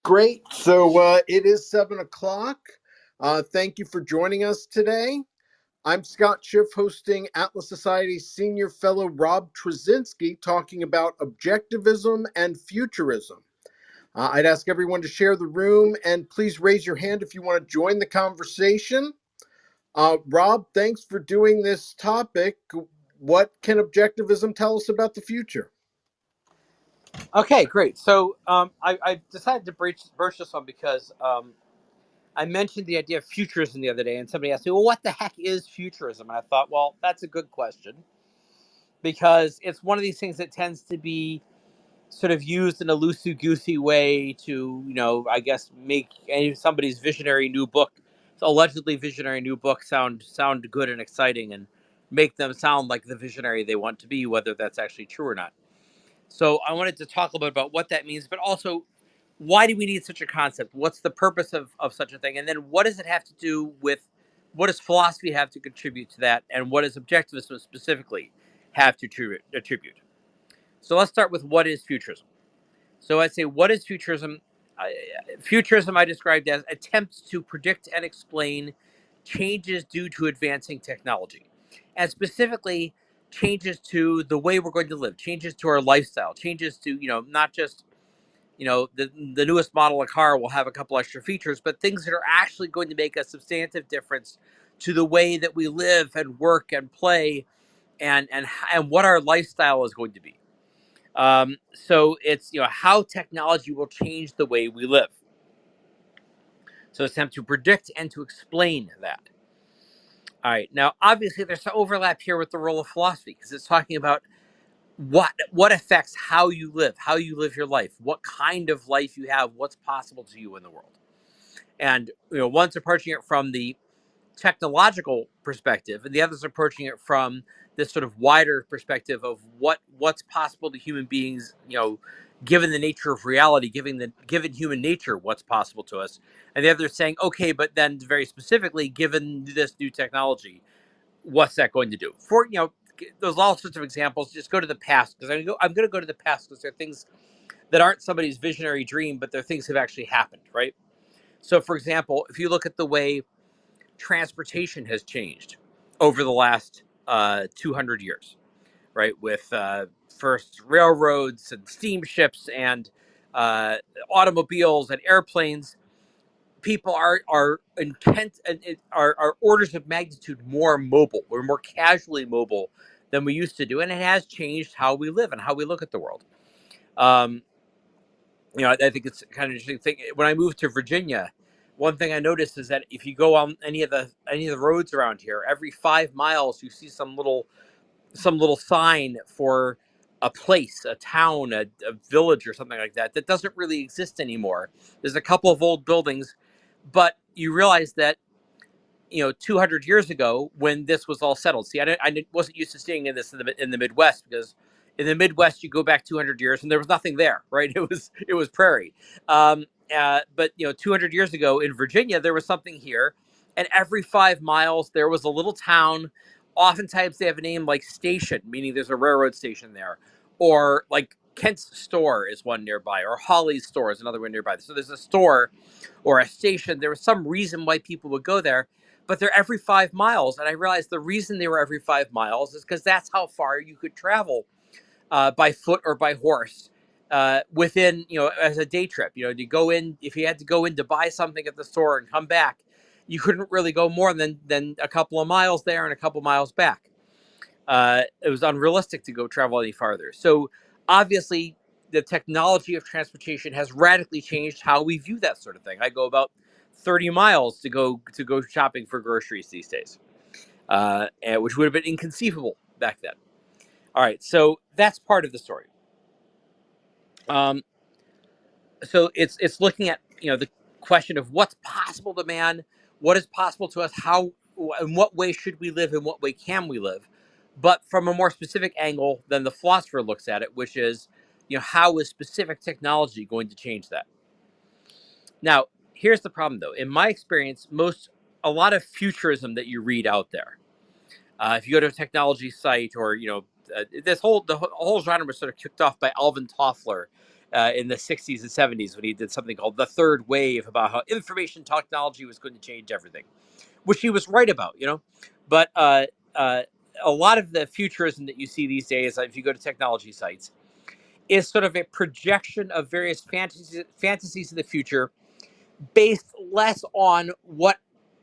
Great. So it is 7 o'clock. Thank you for joining us today. I'm Scott Schiff, hosting Atlas Society Senior Fellow Rob Tracinski, talking about Objectivism and Futurism. I'd ask everyone to share the room and please raise your hand if you want to join the conversation. Rob, thanks for doing this topic. What can Objectivism tell us about the future? Okay, great. So I decided to broach this one because I mentioned the idea of futurism the other day, and somebody asked me, well, what the heck is futurism? And I thought, well, that's a good question, because it's one of these things that tends to be sort of used in a loosey-goosey way to, I guess, make somebody's visionary new book, allegedly visionary new book, sound good and exciting, and make them sound like the visionary they want to be, whether that's actually true or not. So I wanted to talk a little bit about what that means, but also why do we need such a concept? What's the purpose of such a thing? And then what does it have to do with, what does philosophy have to contribute to that? And what does objectivism specifically have to attribute? So let's start with what is futurism. So I'd say, what is futurism? Futurism I described as attempts to predict and explain changes due to advancing technology. And specifically, changes to the way we're going to live, changes to our lifestyle, changes to, not just, the newest model of car will have a couple extra features, but things that are actually going to make a substantive difference to the way that we live and work and play, and what our lifestyle is going to be. So it's, how technology will change the way we live. So it's attempt to predict and to explain that. All right. Now, obviously, there's some overlap here with the role of philosophy, because it's talking about what affects how you live your life, what kind of life you have, what's possible to you in the world. And one's approaching it from the technological perspective, and the other's approaching it from this sort of wider perspective of what's possible to human beings, given the nature of reality, given human nature, what's possible to us. And the other's saying, okay, but then very specifically, given this new technology, what's that going to do? For there's all sorts of examples. Just go to the past, because I'm going to go to the past because they're things that aren't somebody's visionary dream, but they're things that have actually happened, right? So, for example, if you look at the way transportation has changed over the last 200 years, right? With first railroads and steamships and automobiles and airplanes, people are intent and are orders of magnitude more mobile. We're more casually mobile than we used to do, and it has changed how we live and how we look at the world. Um, I think it's kind of interesting thing. When I moved to Virginia, one thing I noticed is that if you go on any of the roads around here, every 5 miles you see some little sign for a place, a town, a village, or something like that that doesn't really exist anymore. There's a couple of old buildings, but you realize that 200 years ago, when this was all settled. See, I wasn't used to seeing this in the Midwest, because in the Midwest you go back 200 years and there was nothing there, right? It was prairie. But 200 years ago in Virginia, there was something here, and every 5 miles there was a little town. Oftentimes they have a name like Station, meaning there's a railroad station there, or like Kent's Store is one nearby, or Holly's Store is another one nearby. So there's a store or a station. There was some reason why people would go there, but they're every 5 miles. And I realized the reason they were every 5 miles is because that's how far you could travel by foot or by horse within, as a day trip. To go in, if you had to go in to buy something at the store and come back, you couldn't really go more than a couple of miles there and a couple miles back. It was unrealistic to go travel any farther. So obviously, the technology of transportation has radically changed how we view that sort of thing. I go about 30 miles to go shopping for groceries these days, and which would have been inconceivable back then. All right, so that's part of the story. So it's looking at the question of what's possible to man, what is possible to us, how, in what way should we live, in what way can we live, but from a more specific angle than the philosopher looks at it, which is how is specific technology going to change that? Now, here's the problem, though. In my experience, a lot of futurism that you read out there, if you go to a technology site, or the whole genre was sort of kicked off by Alvin Toffler in the 60s and 70s when he did something called The Third Wave about how information technology was going to change everything, which he was right about, But uh, a lot of the futurism that you see these days, if you go to technology sites, is sort of a projection of various fantasies of the future based less on what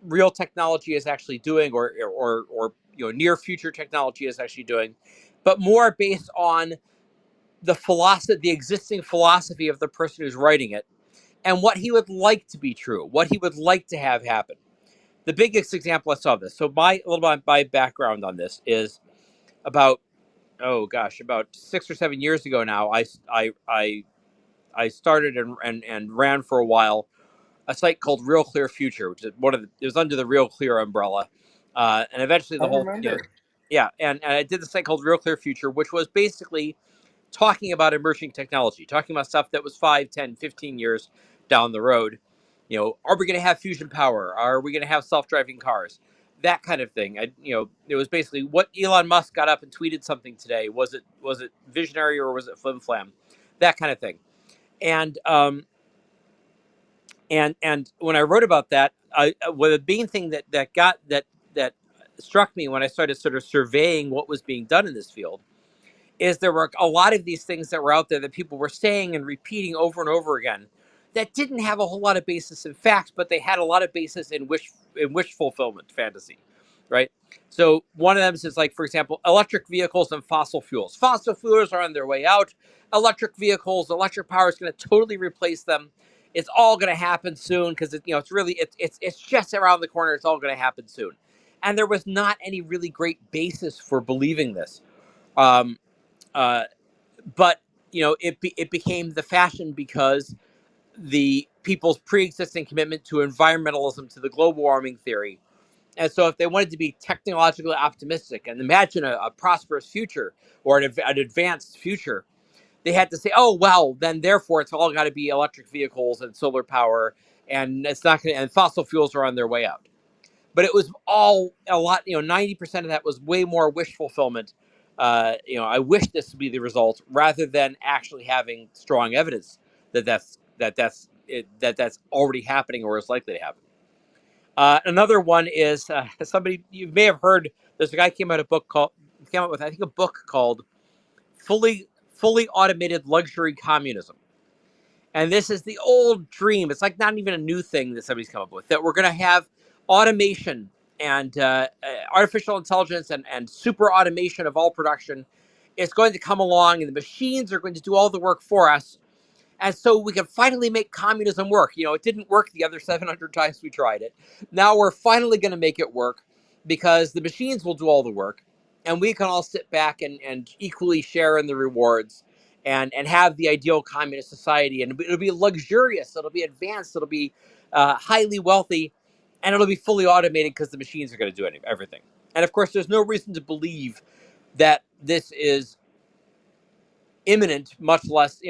real technology is actually doing or near future technology is actually doing, but more based on the existing philosophy of the person who's writing it and what he would like to be true, what he would like to have happen. The biggest example I saw of this. So a little bit of my background on this is about about 6 or 7 years ago now. I started and ran for a while a site called Real Clear Future, which is it was under the Real Clear umbrella, and eventually I the whole remember. yeah, and I did the site called Real Clear Future, which was basically talking about emerging technology, talking about stuff that was 5, 10, 15 years down the road. Are we going to have fusion power? Are we going to have self-driving cars? That kind of thing. It was basically what Elon Musk got up and tweeted something today. Was it visionary or was it flim flam? That kind of thing. And and when I wrote about that, the main thing that struck me when I started sort of surveying what was being done in this field is there were a lot of these things that were out there that people were saying and repeating over and over again that didn't have a whole lot of basis in facts, but they had a lot of basis in wish fulfillment fantasy, right? So one of them is like, for example, electric vehicles and fossil fuels. Fossil fuels are on their way out. Electric vehicles, electric power is going to totally replace them. It's all going to happen soon because it's just around the corner. It's all going to happen soon, and there was not any really great basis for believing this. Um, uh, but it became the fashion because the people's pre-existing commitment to environmentalism, to the global warming theory. And so if they wanted to be technologically optimistic and imagine a prosperous future or an advanced future, they had to say, oh, well, then therefore it's all got to be electric vehicles and solar power, and it's not going to, and fossil fuels are on their way out. But it was all a lot, 90% of that was way more wish fulfillment. I wish this would be the result rather than actually having strong evidence that's already happening or is likely to happen. Another one is somebody you may have heard. There's a guy came out with I think a book called Fully Automated Luxury Communism. And this is the old dream. It's like not even a new thing that somebody's come up with, that we're going to have automation and artificial intelligence and super automation of all production. It's going to come along and the machines are going to do all the work for us. And so we can finally make communism work. It didn't work the other 700 times we tried it. Now we're finally going to make it work because the machines will do all the work. And we can all sit back and equally share in the rewards and have the ideal communist society. And it'll be luxurious. It'll be advanced. It'll be highly wealthy. And it'll be fully automated because the machines are going to do everything. And of course, there's no reason to believe that this is imminent, much less,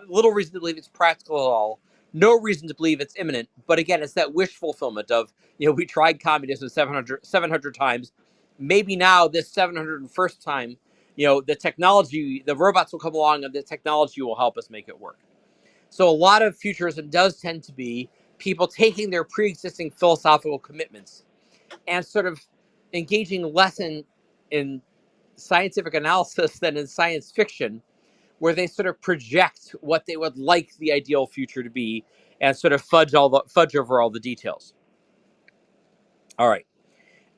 little reason to believe it's practical at all. No reason to believe it's imminent. But again, it's that wish fulfillment of, we tried communism 700 times. Maybe now this 701st time, the robots will come along and the technology will help us make it work. So a lot of futurism does tend to be people taking their pre-existing philosophical commitments and sort of engaging less in scientific analysis than in science fiction, where they sort of project what they would like the ideal future to be and sort of fudge over all the details. All right.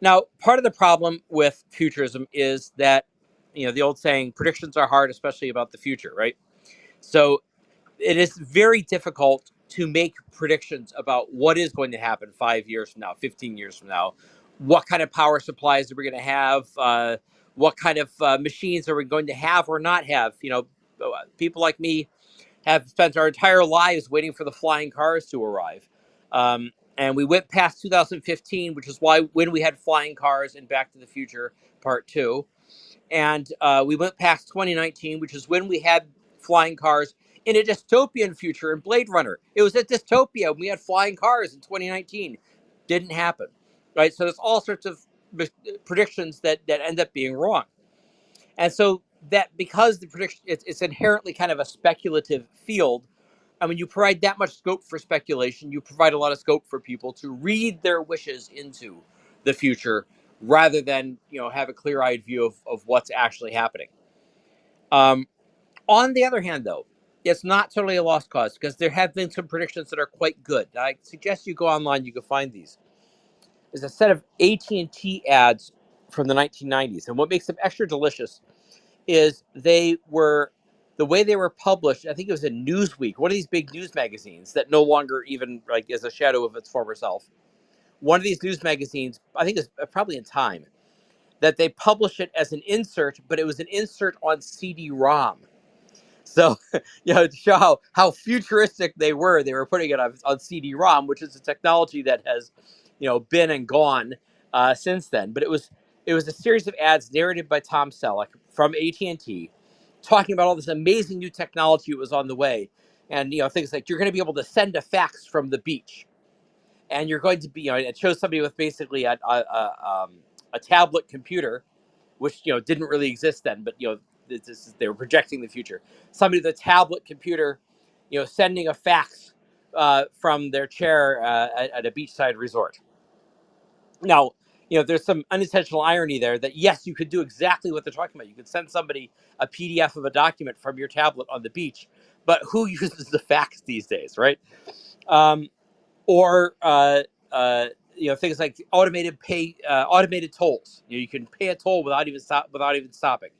Now, part of the problem with futurism is that, the old saying, predictions are hard, especially about the future, right? So it is very difficult to make predictions about what is going to happen 5 years from now, 15 years from now. What kind of power supplies are we going to have? What kind of machines are we going to have or not have? People like me have spent our entire lives waiting for the flying cars to arrive. And we went past 2015, which is when we had flying cars in Back to the Future Part 2. And we went past 2019, which is when we had flying cars in a dystopian future in Blade Runner. It was a dystopia. We had flying cars in 2019. Didn't happen, right? So there's all sorts of predictions that end up being wrong. And so that because the prediction it's inherently kind of a speculative field. I mean, you provide that much scope for speculation, you provide a lot of scope for people to read their wishes into the future rather than have a clear-eyed view of what's actually happening. On the other hand, though, it's not totally a lost cause because there have been some predictions that are quite good. I suggest you go online, you can find these. There's a set of AT&T ads from the 1990s, and what makes them extra delicious is they were the way they were published. I think it was in Newsweek, one of these big news magazines that no longer even like is a shadow of its former self. One of these news magazines, I think it's probably in Time, that they published it as an insert, but it was an insert on CD-ROM. So, to show how futuristic they were putting it on CD-ROM, which is a technology that has, been and gone since then. But it was a series of ads narrated by Tom Selleck from AT&T, talking about all this amazing new technology that was on the way, and things like you're going to be able to send a fax from the beach, and you're going to be, it shows somebody with basically a tablet computer, which didn't really exist then, but they were projecting the future. Somebody with a tablet computer, sending a fax from their chair at a beachside resort. Now, there's some unintentional irony there that yes, you could do exactly what they're talking about. You could send somebody a PDF of a document from your tablet on the beach, but who uses the fax these days, right? Or things like automated tolls. You can pay a toll without even stopping.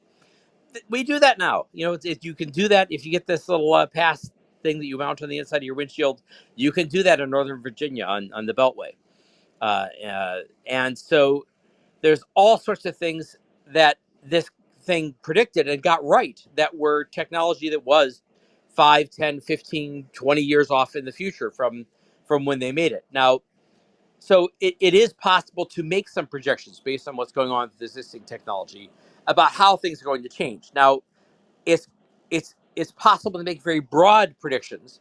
We do that now. You can do that if you get this little pass thing that you mount on the inside of your windshield. You can do that in Northern Virginia on the Beltway, and so there's all sorts of things that this thing predicted and got right that were technology that was 5, 10, 15, 20 years off in the future from when they made it. Now, so it is possible to make some projections based on what's going on with existing technology about how things are going to change. Now, it's it's possible to make very broad predictions.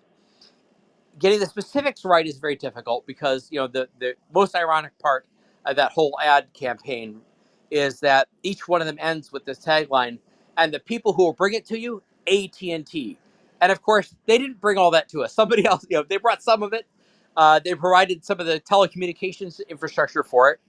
Getting the specifics right is very difficult because the most ironic part of that whole ad campaign is that each one of them ends with this tagline, and the people who will bring it to you, AT&T. And of course, they didn't bring all that to us. Somebody else, they brought some of it. They provided some of the telecommunications infrastructure for it.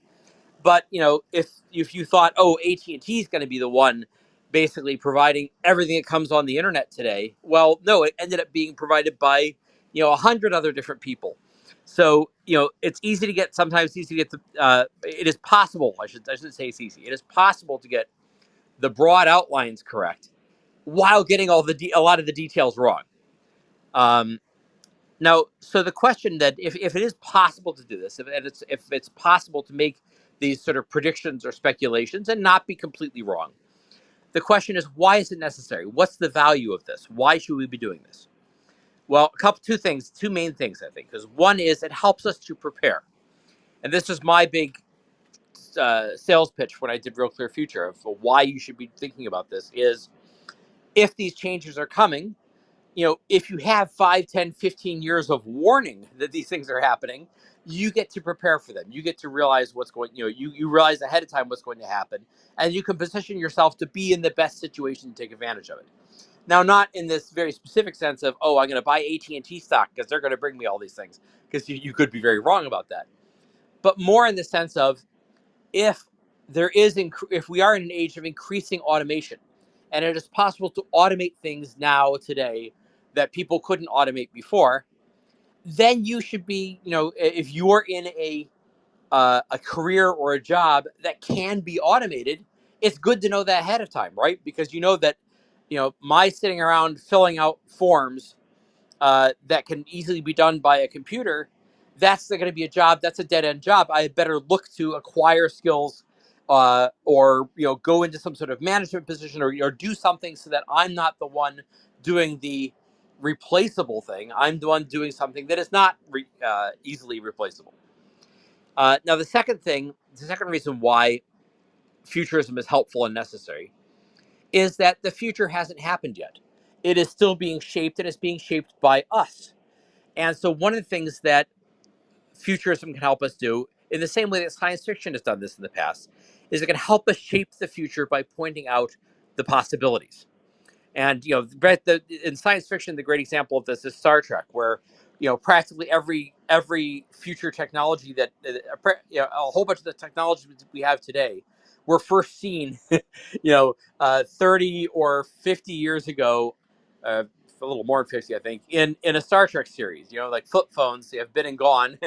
But if you thought, oh, AT&T is going to be the one basically providing everything that comes on the internet today, well, no, it ended up being provided by 100 other different people. So it's easy to get. Sometimes easy to get the. It is possible. I shouldn't say it's easy. It is possible to get the broad outlines correct while getting a lot of the details wrong. Um, Now, so the question that if it is possible to do this, if it's possible to make these sort of predictions or speculations and not be completely wrong, the question is, why is it necessary? What's the value of this? Why should we be doing this? Well, two main things, I think. Because one is it helps us to prepare, and this is my big sales pitch when I did Real Clear Future of why you should be thinking about this. Is if these changes are coming, if you have 5, 10, 15 years of warning that these things are happening, you get to prepare for them. You get to realize you realize ahead of time what's going to happen, and you can position yourself to be in the best situation to take advantage of it. Now, not in this very specific sense of, oh, I'm going to buy AT&T stock because they're going to bring me all these things, because you could be very wrong about that. But more in the sense of, if if we are in an age of increasing automation, and it is possible to automate things now today that people couldn't automate before, then you should be, if you're in a career or a job that can be automated, it's good to know that ahead of time, right? Because that my sitting around filling out forms that can easily be done by a computer, that's going to be a job. That's a dead end job. I better look to acquire skills, or go into some sort of management position, or do something so that I'm not the one doing the replaceable thing. I'm the one doing something that is not easily replaceable. Now, the second reason why futurism is helpful and necessary is that the future hasn't happened yet. It is still being shaped, and it's being shaped by us. And so one of the things that futurism can help us do, in the same way that science fiction has done this in the past, is it can help us shape the future by pointing out the possibilities. And in science fiction, the great example of this is Star Trek, where practically every future technology that a whole bunch of the technology we have today were first seen 30 or 50 years ago, a little more than 50, I think, in a Star Trek series. Like flip phones, they have been and gone.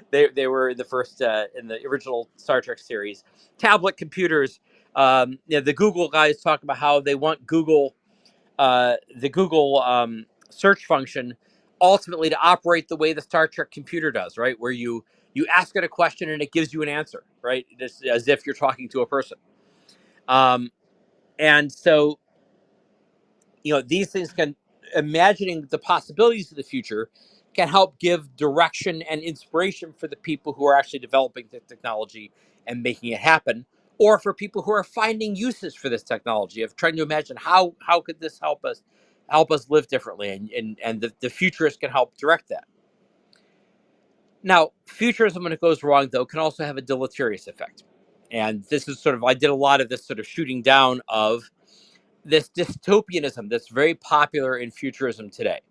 They were in the original Star Trek series. Tablet computers. The Google guys talk about how they want the Google search function ultimately to operate the way the Star Trek computer does, right? Where you ask it a question and it gives you an answer, right? Just as if you're talking to a person. And so, these things imagining the possibilities of the future can help give direction and inspiration for the people who are actually developing the technology and making it happen, or for people who are finding uses for this technology, of trying to imagine how could this help us live differently, and the futurists can help direct that. Now, futurism, when it goes wrong, though, can also have a deleterious effect. And this is I did a lot of this sort of shooting down of this dystopianism that's very popular in futurism today.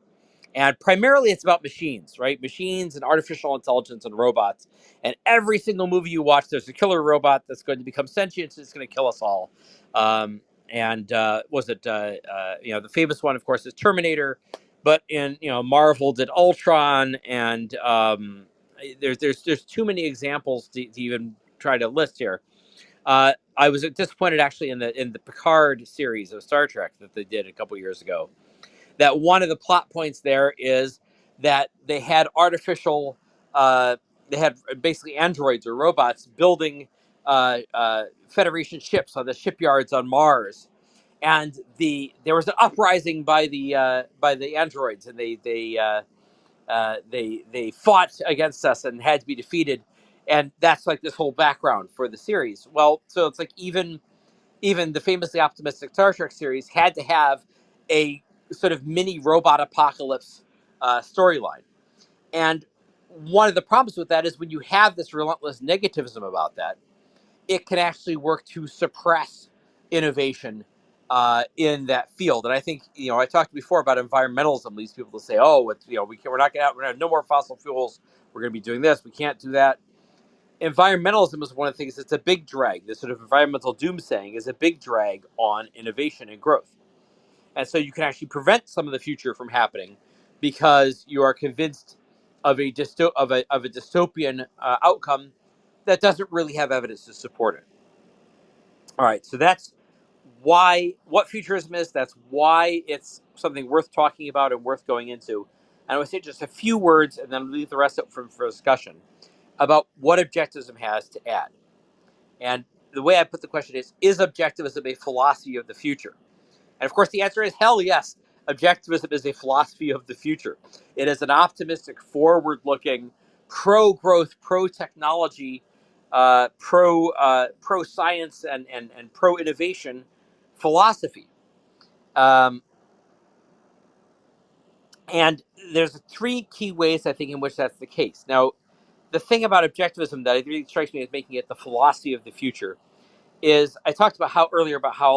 And primarily it's about machines, right? Machines and artificial intelligence and robots. And every single movie you watch, there's a killer robot that's going to become sentient. It's going to kill us all. The famous one, of course, is Terminator. But in Marvel did Ultron, and there's too many examples to even try to list here. I was disappointed actually in the Picard series of Star Trek that they did a couple years ago, that one of the plot points there is that they had they had basically androids or robots building Federation ships on the shipyards on Mars, and there was an uprising by the androids, and they fought against us and had to be defeated, and that's like this whole background for the series. Well, so it's like even the famously optimistic Star Trek series had to have a sort of mini robot apocalypse storyline. And one of the problems with that is when you have this relentless negativism about that, it can actually work to suppress innovation in that field. And I think, I talked before about environmentalism leads people to say, oh, we're not going to have no more fossil fuels. We're going to be doing this. We can't do that. Environmentalism is one of the things that's a big drag. This sort of environmental doomsaying is a big drag on innovation and growth. And so you can actually prevent some of the future from happening because you are convinced of a dystopian outcome that doesn't really have evidence to support it. All right, so that's what futurism is. That's why it's something worth talking about and worth going into. And I would say just a few words, and then leave the rest up for discussion about what Objectivism has to add. And the way I put the question is Objectivism a philosophy of the future? And of course, the answer is hell yes. Objectivism is a philosophy of the future. It is an optimistic, forward-looking, pro-growth, pro-technology, pro-science, and pro-innovation philosophy. And there's three key ways, I think, in which that's the case. Now, the thing about Objectivism that really strikes me as making it the philosophy of the future is I talked about how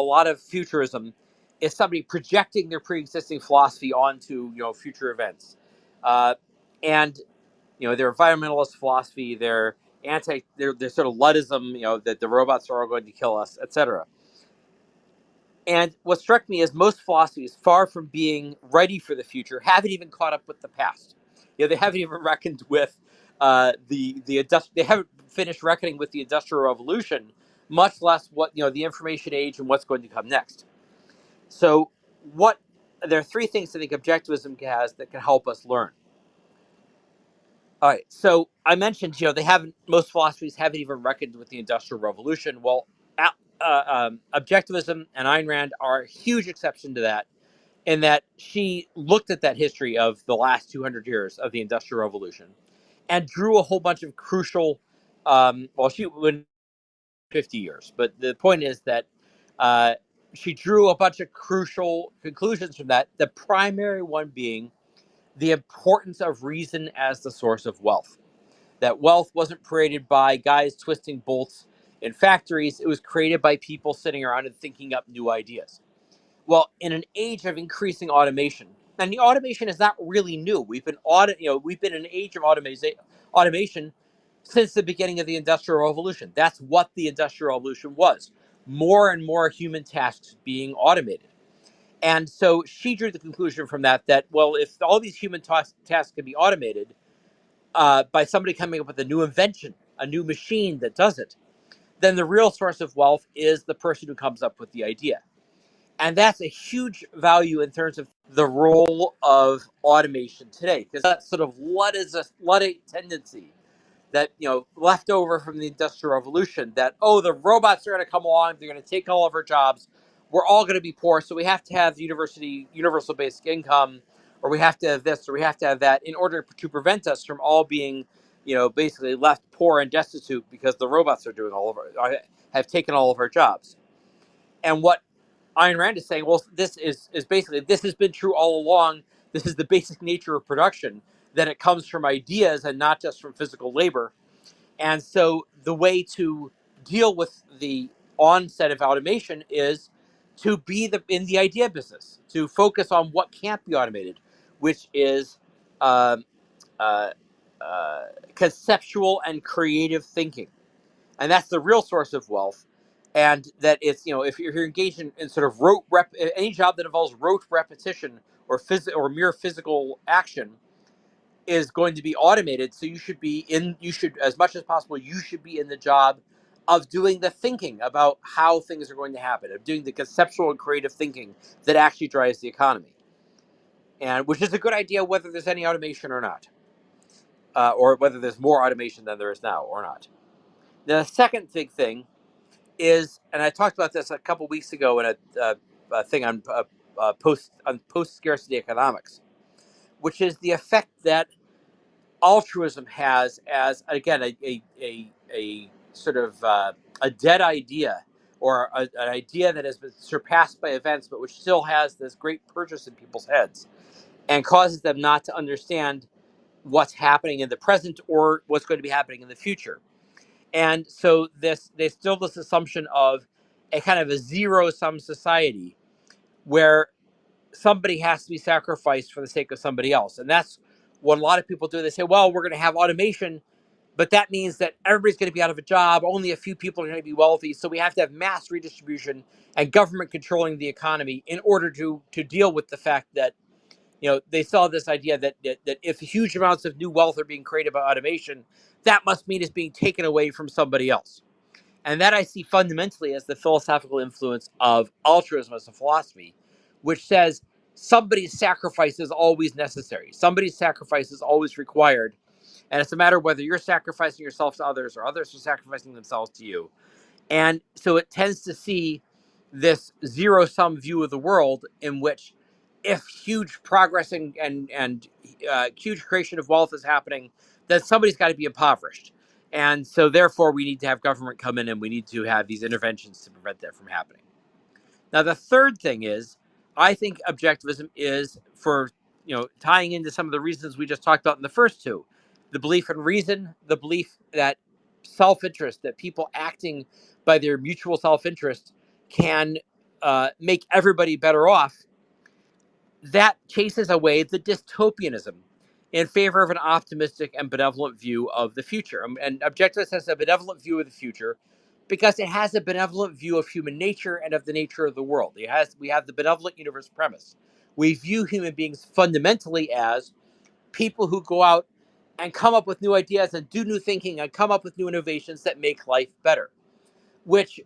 a lot of futurism is somebody projecting their pre-existing philosophy onto future events, and their environmentalist philosophy, their sort of Luddism, that the robots are all going to kill us, etc. And what struck me is most philosophies, far from being ready for the future, haven't even caught up with the past. They haven't even reckoned with they haven't finished reckoning with the Industrial Revolution, much less what the information age and what's going to come next. So, there are three things I think Objectivism has that can help us learn. All right, so I mentioned most philosophies haven't even reckoned with the Industrial Revolution. Well, Objectivism and Ayn Rand are a huge exception to that, in that she looked at that history of the last 200 years of the Industrial Revolution and drew a whole bunch of crucial, she went 50 years, but the point is that she drew a bunch of crucial conclusions from that, the primary one being the importance of reason as the source of wealth. That wealth wasn't created by guys twisting bolts in factories. It was created by people sitting around and thinking up new ideas. Well, in an age of increasing automation, and the automation is not really new. We've been in an age of automation since the beginning of the Industrial Revolution. That's what the Industrial Revolution was: more and more human tasks being automated. And so she drew the conclusion from that well, if all these human tasks can be automated by somebody coming up with a new invention, a new machine that does it, then the real source of wealth is the person who comes up with the idea. And that's a huge value in terms of the role of automation today, because that's sort of Luddite tendency that, left over from the Industrial Revolution, that, oh, the robots are going to come along, they're going to take all of our jobs, we're all going to be poor, so we have to have the universal basic income, or we have to have this, or we have to have that, in order to prevent us from all being, basically left poor and destitute because the robots are doing have taken all of our jobs. And what Ayn Rand is saying, well, this is basically, this has been true all along. This is the basic nature of production, that it comes from ideas and not just from physical labor. And so the way to deal with the onset of automation is to be in the idea business, to focus on what can't be automated, which is um, uh, conceptual and creative thinking. And that's the real source of wealth. And that it's, if you're engaged in sort of any job that involves rote repetition or mere physical action is going to be automated. So you should, as much as possible, you should be in the job of doing the thinking about how things are going to happen, of doing the conceptual and creative thinking that actually drives the economy. And which is a good idea, whether there's any automation or not, or whether there's more automation than there is now or not. The second big thing is, and I talked about this a couple weeks ago in a thing on post scarcity economics, which is the effect that altruism has as, again, a sort of a dead idea, or an idea that has been surpassed by events, but which still has this great purchase in people's heads and causes them not to understand what's happening in the present or what's going to be happening in the future. And so there's still this assumption of a kind of a zero-sum society where somebody has to be sacrificed for the sake of somebody else. And that's what a lot of people do. They say, well, we're going to have automation, but that means that everybody's going to be out of a job. Only a few people are going to be wealthy. So we have to have mass redistribution and government controlling the economy in order to deal with the fact that, they saw this idea that if huge amounts of new wealth are being created by automation, that must mean it's being taken away from somebody else. And that I see fundamentally as the philosophical influence of altruism as a philosophy, which says somebody's sacrifice is always necessary. Somebody's sacrifice is always required. And it's a matter of whether you're sacrificing yourself to others or others are sacrificing themselves to you. And so it tends to see this zero-sum view of the world, in which if huge progress and huge creation of wealth is happening, then somebody's got to be impoverished. And so therefore we need to have government come in and we need to have these interventions to prevent that from happening. Now, the third thing is, I think objectivism is, for, tying into some of the reasons we just talked about in the first two, the belief in reason, the belief that self-interest, that people acting by their mutual self-interest can make everybody better off, that chases away the dystopianism in favor of an optimistic and benevolent view of the future. And objectivism has a benevolent view of the future because it has a benevolent view of human nature and of the nature of the world. We have the benevolent universe premise. We view human beings fundamentally as people who go out and come up with new ideas and do new thinking and come up with new innovations that make life better, which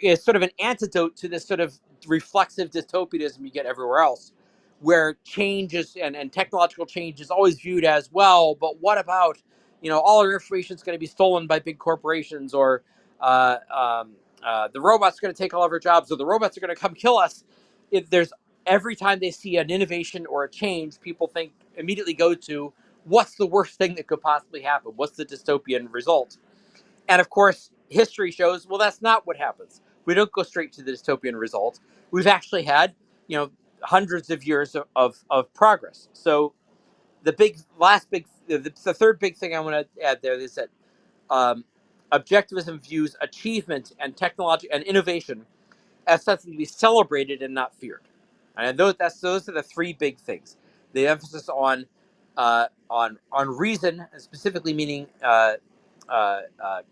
is sort of an antidote to this sort of reflexive dystopianism you get everywhere else, where change and technological change is always viewed as, well, but what about, all our information is going to be stolen by big corporations, or the robots are going to take all of our jobs, or the robots are going to come kill us. If there's Every time they see an innovation or a change, people immediately go to, what's the worst thing that could possibly happen? What's the dystopian result? And of course, history shows, well, that's not what happens. We don't go straight to the dystopian result. We've actually had, hundreds of years of progress. So the third big thing I want to add there is that objectivism views achievement and technology and innovation as something to be celebrated and not feared. And those are the three big things: the emphasis on reason, specifically meaning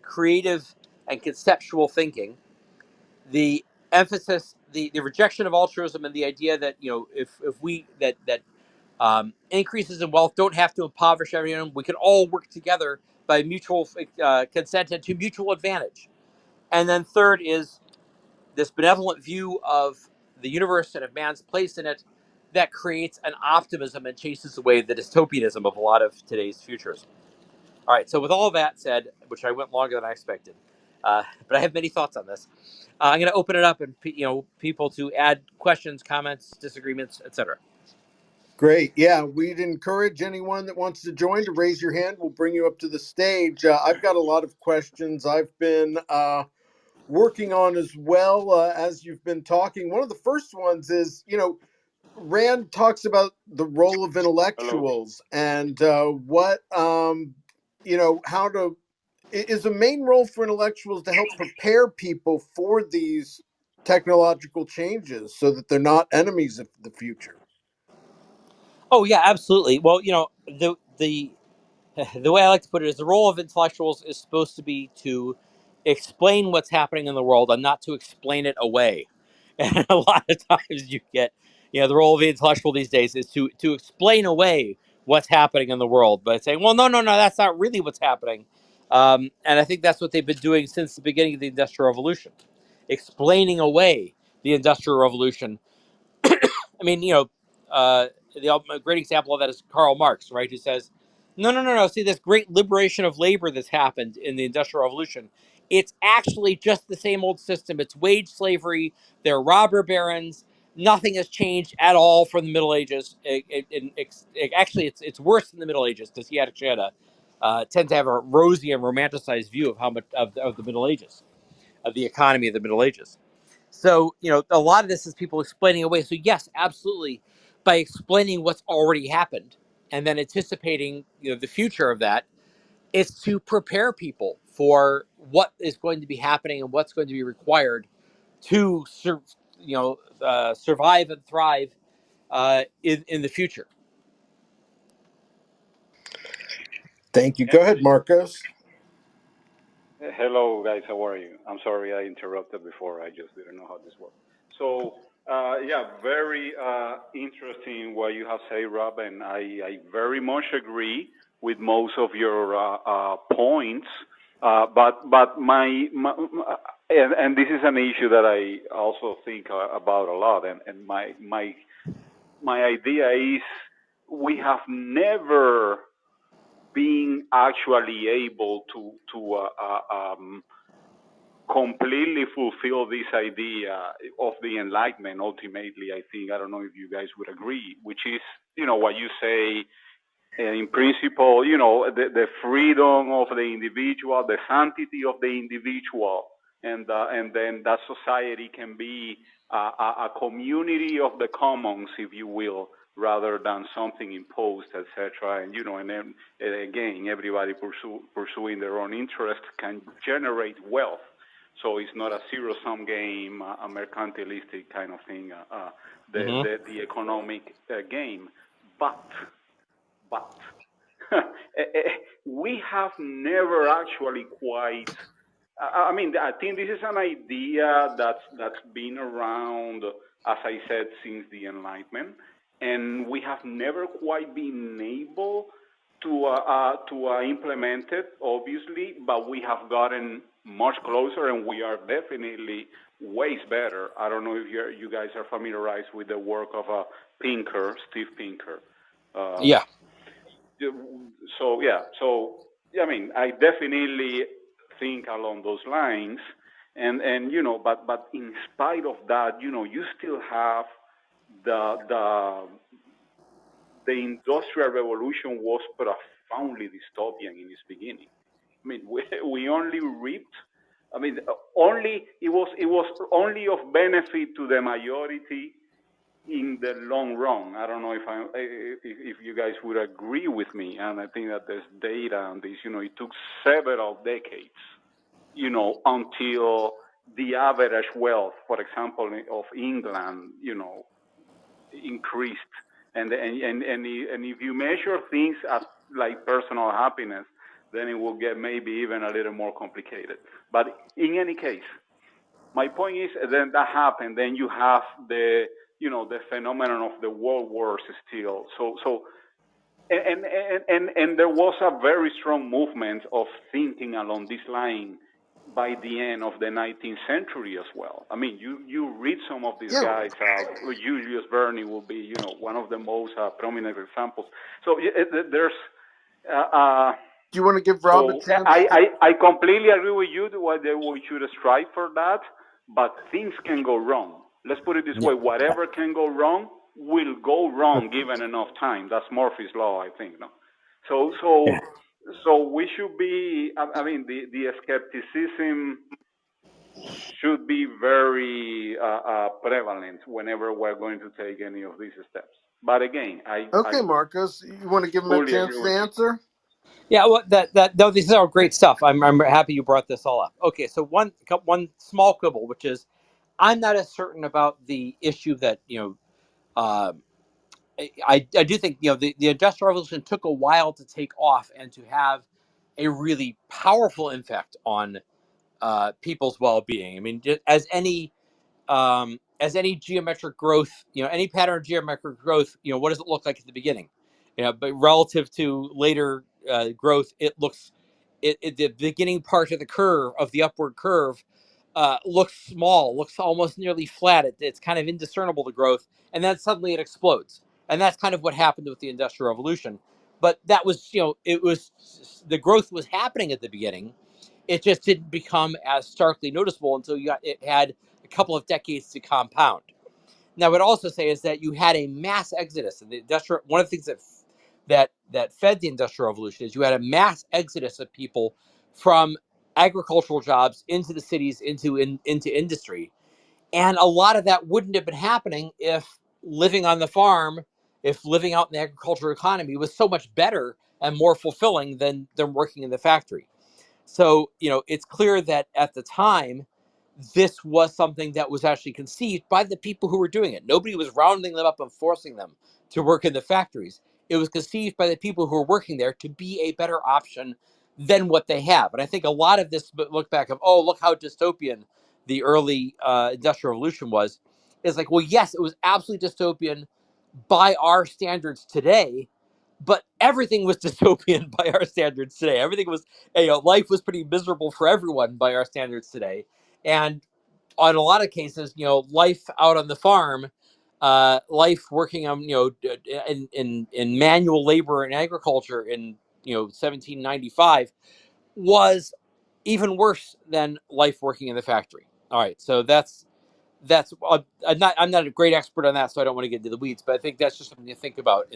creative and conceptual thinking. The emphasis, the rejection of altruism, and the idea that if we that increases in wealth don't have to impoverish everyone. We can all work together by mutual consent and to mutual advantage. And then third is this benevolent view of the universe and of man's place in it that creates an optimism and chases away the dystopianism of a lot of today's futures. All right, so with all that said, which I went longer than I expected, but I have many thoughts on this. I'm going to open it up and people to add questions, comments, disagreements, etc. Great. Yeah, we'd encourage anyone that wants to join to raise your hand. We'll bring you up to the stage. I've got a lot of questions I've been working on as well as you've been talking. One of the first ones is, Rand talks about the role of Hello. intellectuals and what, how to, is the main role for intellectuals to help prepare people for these technological changes so that they're not enemies of the future. Oh yeah, absolutely. Well, the the way I like to put it is the role of intellectuals is supposed to be to explain what's happening in the world and not to explain it away. And a lot of times you get, the role of the intellectual these days is to explain away what's happening in the world by saying, well, no, no, no, that's not really what's happening. And I think that's what they've been doing since the beginning of the Industrial Revolution, explaining away the Industrial Revolution. I mean, a great example of that is Karl Marx, right? Who says, no, no, no, no. See, this great liberation of labor that's happened in the Industrial Revolution, it's actually just the same old system. It's wage slavery. They're robber barons. Nothing has changed at all from the Middle Ages. Actually, it's worse than the Middle Ages because he actually had tend to have a rosy and romanticized view of how much of the Middle Ages, of the economy of the Middle Ages. So, a lot of this is people explaining away. So, yes, absolutely. By explaining what's already happened and then anticipating, the future of that, it's to prepare people for what is going to be happening and what's going to be required to, survive and thrive in the future. Thank you. Go ahead, Marcos. Hello, guys. How are you? I'm sorry I interrupted before. I just didn't know how this worked. So, yeah, very interesting what you have said, Rob, and I very much agree with most of your points. But and this is an issue that I also think about a lot. And my idea is we have never being actually able to completely fulfill this idea of the enlightenment. Ultimately, I think, I don't know if you guys would agree, which is, what you say, in principle, the freedom of the individual, the sanctity of the individual, and then that society can be a community of the commons, if you will, rather than something imposed, etc. And and then again, everybody pursuing their own interest can generate wealth. So it's not a zero-sum game, a mercantilistic kind of thing, the economic game. But we have never actually quite. I mean, I think this is an idea that's been around, as I said, since the Enlightenment, and we have never quite been able to implement it, obviously, but we have gotten much closer, and we are definitely ways better. I don't know if you guys are familiarized with the work of Steve Pinker. Yeah. So I mean, I definitely think along those lines, and but in spite of that, you still have the industrial revolution was profoundly dystopian in its beginning. I mean, we only reaped. I mean, it was only of benefit to the majority in the long run. I don't know if you guys would agree with me, and I think that there's data on this. It took several decades, until the average wealth, for example, of England, increased. And if you measure things as like personal happiness, then it will get maybe even a little more complicated. But in any case, my point is, then that happened. Then you have the phenomenon of the world wars still. And there was a very strong movement of thinking along this line by the end of the 19th century as well. I mean, you read some of these guys. Julius Verne will be, one of the most prominent examples. So there's. Do you want to give Rob a chance? I completely agree with you that we should strive for that, but things can go wrong. Let's put it this way: whatever can go wrong will go wrong given enough time. That's Murphy's law, I think. No, so we should be. I mean, the skepticism should be very prevalent whenever we're going to take any of these steps. But again, Okay, Marcos, you want to give him a chance to answer? Yeah, well, no, this is all great stuff. I'm happy you brought this all up. Okay, so one small quibble, which is, I'm not as certain about the issue that I do think the Industrial Revolution took a while to take off and to have a really powerful impact on people's well-being. I mean, as any geometric growth, any pattern of geometric growth, what does it look like at the beginning? But relative to later growth, the beginning part of the curve, of the upward curve, looks small, looks almost nearly flat. It's kind of indiscernible, the growth, and then suddenly it explodes. And that's kind of what happened with the Industrial Revolution. But that was, the growth was happening at the beginning. It just didn't become as starkly noticeable until it had a couple of decades to compound. Now, what I'd also say is that you had a mass exodus, and one of the things that fed the Industrial Revolution is you had a mass exodus of people from agricultural jobs into the cities, into industry, and a lot of that wouldn't have been happening if living on the farm, if living out in the agricultural economy was so much better and more fulfilling than working in the factory. So, it's clear that at the time, this was something that was actually conceived by the people who were doing it. Nobody was rounding them up and forcing them to work in the factories. It was conceived by the people who were working there to be a better option than what they have. And I think a lot of this look back of, look how dystopian the early Industrial Revolution was, is like, well, yes, it was absolutely dystopian by our standards today, but everything was dystopian by our standards today. Everything was, life was pretty miserable for everyone by our standards today. And on a lot of cases, life out on the farm, life working on, in manual labor and agriculture in, 1795 was even worse than life working in the factory. All right. So that's I'm not a great expert on that, so I don't want to get into the weeds, but I think that's just something to think about.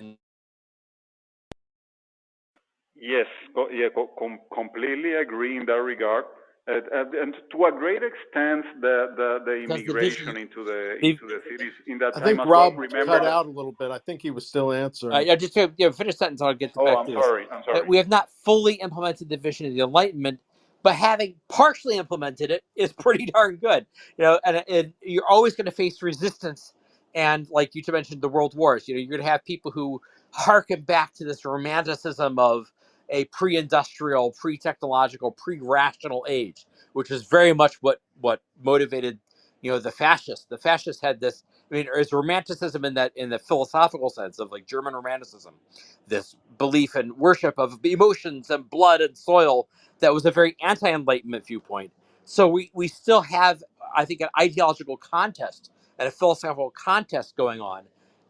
Yes, completely agree in that regard. And to a great extent, the immigration into the cities in that I time think as Rob well. Remember, cut out a little bit. I think he was still answering. I just finish a sentence. I'll get back to this. I'm sorry. We have not fully implemented the vision of the Enlightenment, but having partially implemented it is pretty darn good. And you're always going to face resistance. And like you mentioned, the world wars. You're going to have people who harken back to this romanticism of a pre-industrial, pre-technological, pre-rational age, which is very much what motivated the fascists. The fascists had this. I mean, it's romanticism in the philosophical sense of like German romanticism, this belief and worship of emotions and blood and soil that was a very anti-Enlightenment viewpoint. So we still have, I think, an ideological contest and a philosophical contest going on,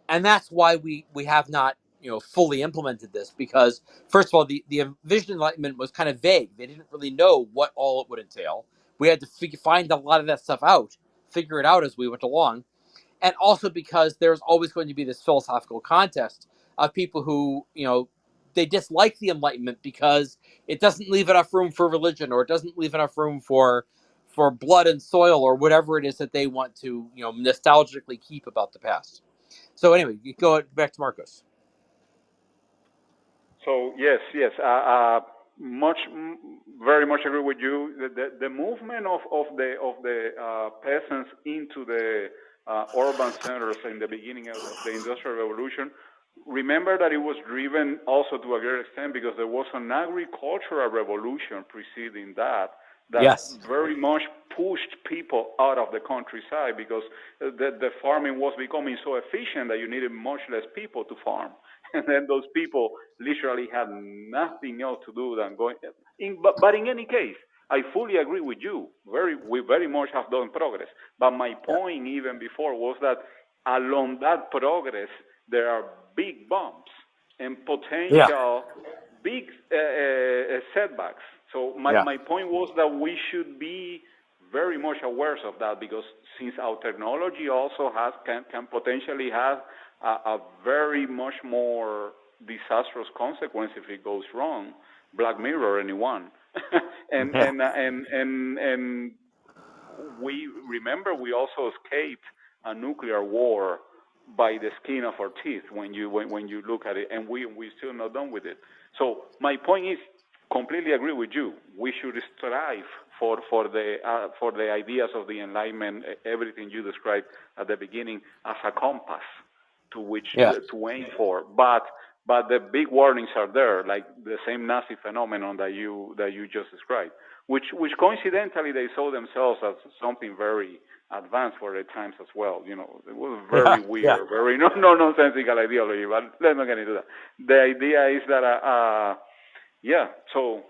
and that's why we have not fully implemented this, because first of all, the vision of Enlightenment was kind of vague. They didn't really know what all it would entail. We had to find a lot of that stuff out, figure it out as we went along. And also because there's always going to be this philosophical contest of people who, they dislike the Enlightenment because it doesn't leave enough room for religion, or it doesn't leave enough room for blood and soil, or whatever it is that they want to, nostalgically keep about the past. So anyway, you go back to Marcos. So yes, much very much agree with you. The movement of the peasants into the urban centers in the beginning of the Industrial Revolution, remember that it was driven also to a great extent because there was an agricultural revolution preceding that Yes. very much pushed people out of the countryside because the farming was becoming so efficient that you needed much less people to farm. And then those people literally had nothing else to do than going. But in any case, I fully agree with you. We very much have done progress. But my point even before was that along that progress, there are big bumps and potential big setbacks. So my point was that we should be very much aware of that because since our technology also can potentially have a very much more disastrous consequence if it goes wrong. Black Mirror, anyone? and we remember we also escaped a nuclear war by the skin of our teeth when you look at it, and we're still not done with it. So my point is, completely agree with you. We should strive for the ideas of the Enlightenment, everything you described at the beginning, as a compass to which to aim for. But the big warnings are there, like the same Nazi phenomenon that you just described, which coincidentally they saw themselves as something very advanced for their times as well. You know, it was very weird, very no nonsensical ideology. But let's not get into that. The idea is that so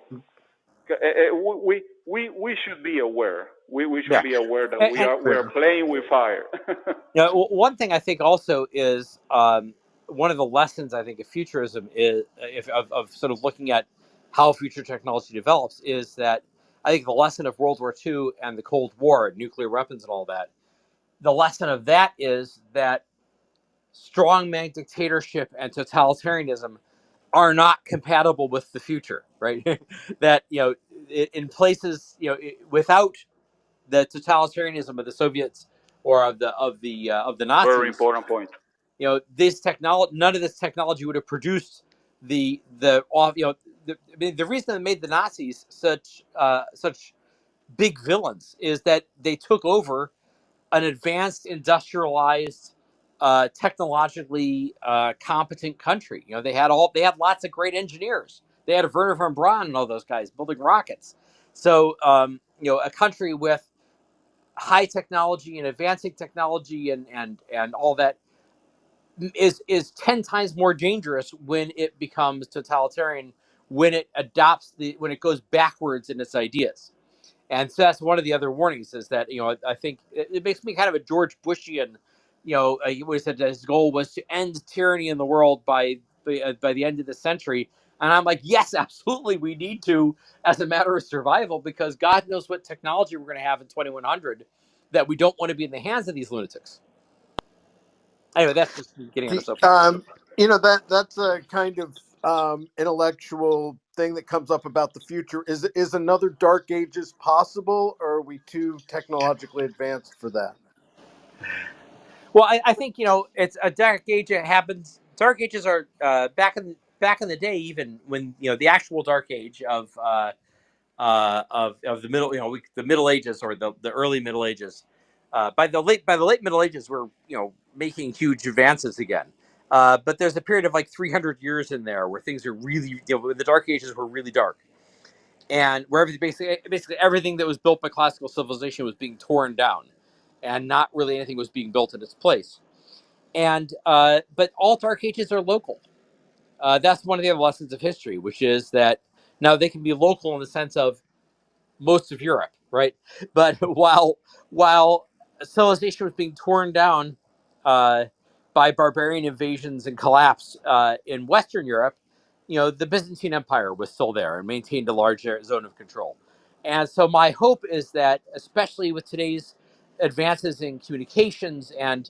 we should be aware. We should be aware that we are playing with fire. One thing I think also is one of the lessons I think of futurism is of sort of looking at how future technology develops is that I think the lesson of World War II and the Cold War, nuclear weapons and all that, the lesson of that is that strongman dictatorship and totalitarianism are not compatible with the future, right? That in places without the totalitarianism of the Soviets or of the Nazis. Very important point. This technology, none of this technology would have produced the reason that made the Nazis such big villains is that they took over an advanced, industrialized, technologically competent country. They had lots of great engineers. They had Werner von Braun and all those guys building rockets. So a country with high technology and advancing technology and all that is 10 times more dangerous when it becomes totalitarian, when it goes backwards in its ideas. And so that's one of the other warnings is that, I think it makes me kind of a George Bushian, he said that his goal was to end tyranny in the world by the end of the century. And I'm like, yes, absolutely. We need to, as a matter of survival, because God knows what technology we're going to have in 2100 that we don't want to be in the hands of these lunatics. Anyway, that's just getting on a soapbox. That's a kind of intellectual thing that comes up about the future. Is another Dark Ages possible, or are we too technologically advanced for that? Well, I think it's a dark age. It happens. Dark ages are back in the day, even when the actual dark age of the middle, the Middle Ages or the early Middle Ages. By the late Middle Ages, we're making huge advances again. But there's a period of like 300 years in there where things are really, the Dark Ages were really dark, and where basically everything that was built by classical civilization was being torn down, and not really anything was being built in its place. And but all Dark Ages are local. That's one of the other lessons of history, which is that now they can be local in the sense of most of Europe, right? But while civilization was being torn down by barbarian invasions and collapse in Western Europe, the Byzantine Empire was still there and maintained a large zone of control. And so my hope is that, especially with today's advances in communications and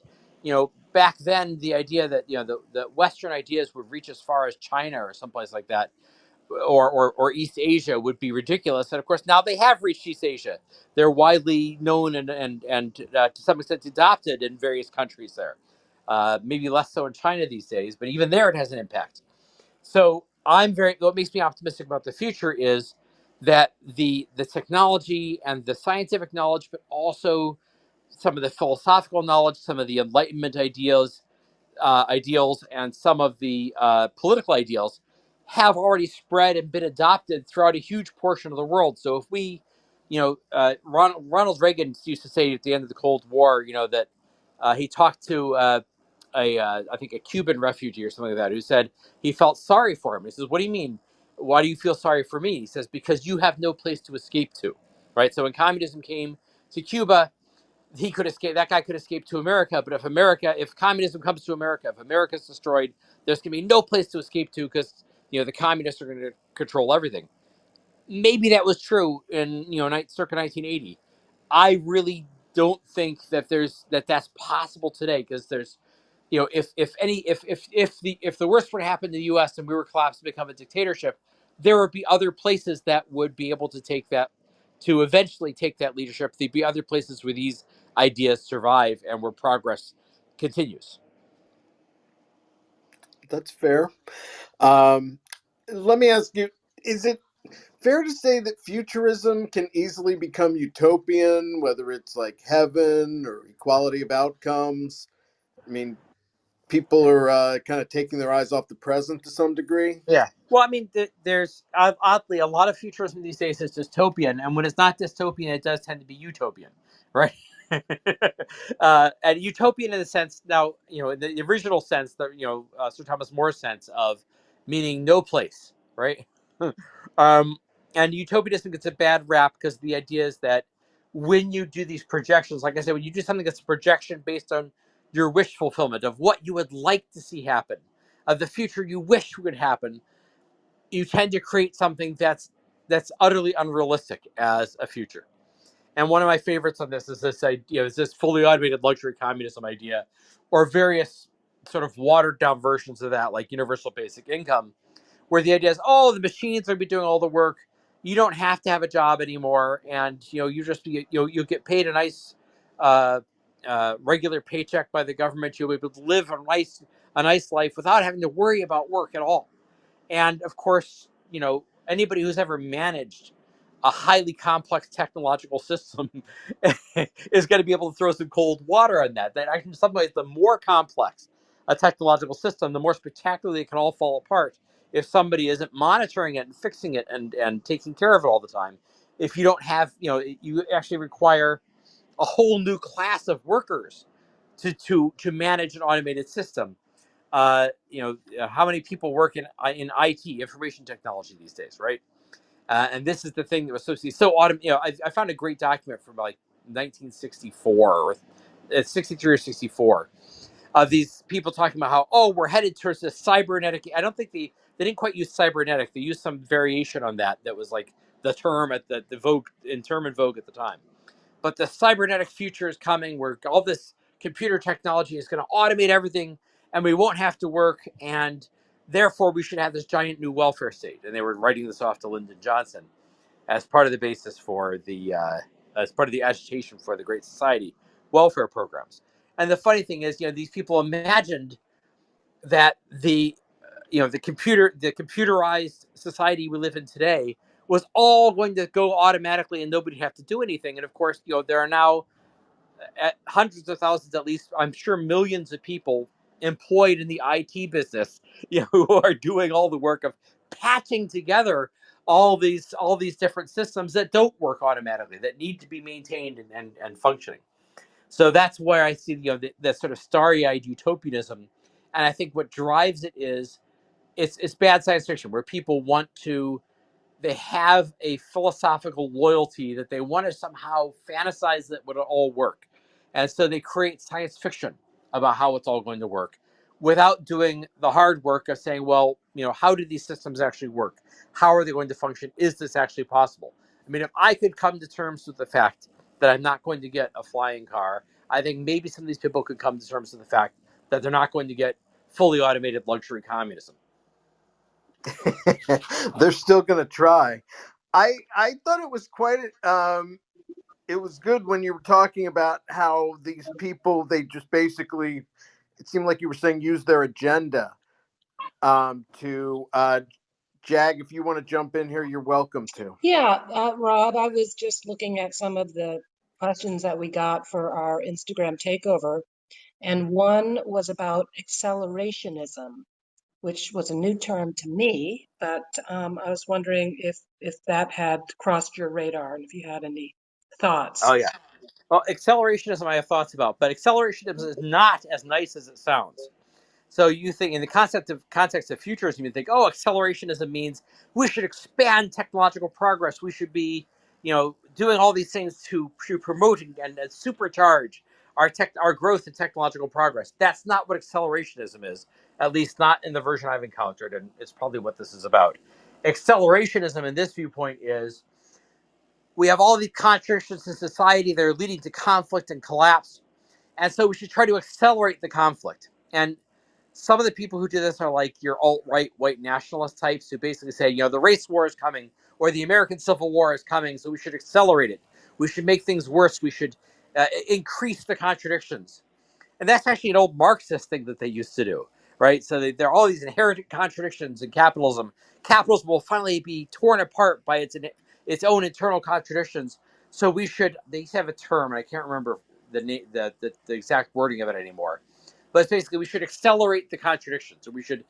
back then the idea that the Western ideas would reach as far as China or someplace like that, or East Asia would be ridiculous. And of course, now they have reached East Asia. They're widely known and to some extent adopted in various countries there. Maybe less so in China these days, but even there it has an impact. So what makes me optimistic about the future is that the technology and the scientific knowledge, but also some of the philosophical knowledge, some of the Enlightenment ideals, and some of the political ideals have already spread and been adopted throughout a huge portion of the world. So if we, Ronald Reagan used to say at the end of the Cold War, that he talked to I think a Cuban refugee or something like that, who said he felt sorry for him. He says, "What do you mean? Why do you feel sorry for me?" He says, "Because you have no place to escape to." Right. So when communism came to Cuba, he could escape. That guy could escape to America. But if communism comes to America, if America's destroyed, there's going to be no place to escape to, because the communists are going to control everything. Maybe that was true in circa 1980. I really don't think that that's possible today, because there's if the worst were to happen to the U.S. and we were collapsed and become a dictatorship, there would be other places that would be able to eventually take that leadership. There'd be other places where these ideas survive and where progress continues. That's fair. Let me ask you, is it fair to say that futurism can easily become utopian, whether it's like heaven or equality of outcomes? I mean, people are kind of taking their eyes off the present to some degree. Yeah. Well, I mean, there's oddly a lot of futurism these days is dystopian, and when it's not dystopian, it does tend to be utopian, right? And utopian in the sense, now, in the original sense, that Sir Thomas More's sense of meaning no place, right? um, and utopianism gets a bad rap because the idea is that when you do these projections, like I said, when you do something that's a projection based on your wish fulfillment of what you would like to see happen, of the future you wish would happen, you tend to create something that's utterly unrealistic as a future. And one of my favorites on this is this idea, is this fully automated luxury communism idea, or various sort of watered down versions of that, like universal basic income, where the idea is, oh, the machines will be doing all the work. You don't have to have a job anymore, and you just be you'll get paid a nice uh, regular paycheck by the government. You'll be able to live a nice life without having to worry about work at all. And of course, anybody who's ever managed a highly complex technological system is going to be able to throw some cold water on that. That actually, in some ways, the more complex a technological system, the more spectacularly it can all fall apart if somebody isn't monitoring it and fixing it and taking care of it all the time. If you don't have, you actually require a whole new class of workers to manage an automated system. How many people work in IT, information technology, these days, right? And this is the thing that was so I found a great document from like 1964 or 63 or 64 of these people talking about how, oh, we're headed towards this cybernetic. I don't think they didn't quite use cybernetic. They used some variation on that was like the term at the term in vogue at the time. But the cybernetic future is coming, where all this computer technology is going to automate everything, and we won't have to work, and therefore we should have this giant new welfare state. And they were writing this off to Lyndon Johnson as part of the basis for as part of the agitation for the Great Society welfare programs. And the funny thing is, these people imagined that the computerized society we live in today was all going to go automatically and nobody have to do anything. And of course, there are now hundreds of thousands, at least I'm sure millions of people employed in the IT business, who are doing all the work of patching together all these different systems that don't work automatically, that need to be maintained and functioning. So that's where I see the sort of starry-eyed utopianism. And I think what drives it is it's bad science fiction, where people want to, they have a philosophical loyalty that they want to somehow fantasize that would all work. And so they create science fiction about how it's all going to work without doing the hard work of saying, well, how do these systems actually work? How are they going to function? Is this actually possible? I mean, if I could come to terms with the fact that I'm not going to get a flying car, I think maybe some of these people could come to terms with the fact that they're not going to get fully automated luxury communism. They're still going to try. I thought it was quite it was good when you were talking about how these people, they just basically, it seemed like you were saying, use their agenda to Jag, if you want to jump in here, you're welcome to. Yeah, Rob, I was just looking at some of the questions that we got for our Instagram takeover, and one was about accelerationism, which was a new term to me, but I was wondering if that had crossed your radar and if you had any thoughts. Oh yeah. Well, accelerationism I have thoughts about, but accelerationism is not as nice as it sounds. So you think in the context of futurism, you think, oh, accelerationism means we should expand technological progress. We should be, doing all these things to promote and supercharge our growth in technological progress. That's not what accelerationism is, at least not in the version I've encountered, and it's probably what this is about. Accelerationism in this viewpoint is we have all these contradictions in society that are leading to conflict and collapse, and so we should try to accelerate the conflict. And some of the people who do this are like your alt-right white nationalist types who basically say, the race war is coming or the American Civil War is coming, so we should accelerate it. We should make things worse. We should increase the contradictions. And that's actually an old Marxist thing that they used to do, right? So there are all these inherent contradictions in capitalism. Capitalism will finally be torn apart by its own internal contradictions. So they have a term, and I can't remember the exact wording of it anymore. But it's basically we should accelerate the contradictions, or we should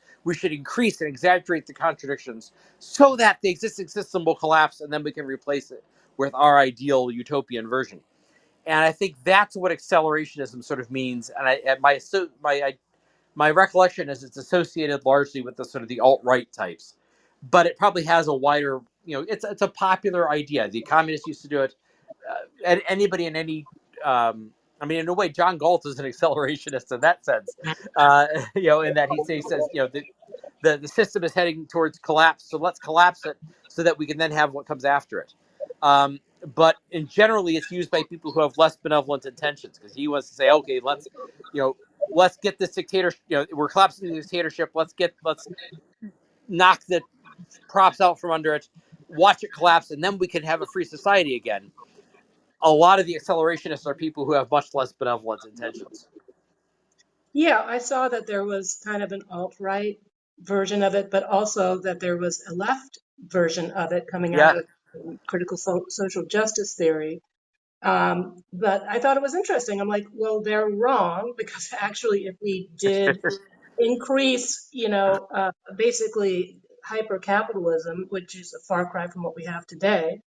increase and exaggerate the contradictions so that the existing system will collapse, and then we can replace it with our ideal utopian version. And I think that's what accelerationism sort of means. And my recollection is it's associated largely with the sort of the alt-right types, but it probably has a wider, it's a popular idea. The communists used to do it. And anybody in any, in a way, John Galt is an accelerationist in that sense. In that he says, the system is heading towards collapse, so let's collapse it so that we can then have what comes after it. But in generally, it's used by people who have less benevolent intentions, because he wants to say, okay, let's get this dictatorship. We're collapsing the dictatorship. Let's knock the props out from under it, watch it collapse, and then we can have a free society again. A lot of the accelerationists are people who have much less benevolent intentions. Yeah, I saw that there was kind of an alt-right version of it, but also that there was a left version of it coming out of critical social justice theory. But I thought it was interesting. I'm like, well, they're wrong, because actually, if we did increase, basically hyper-capitalism, which is a far cry from what we have today,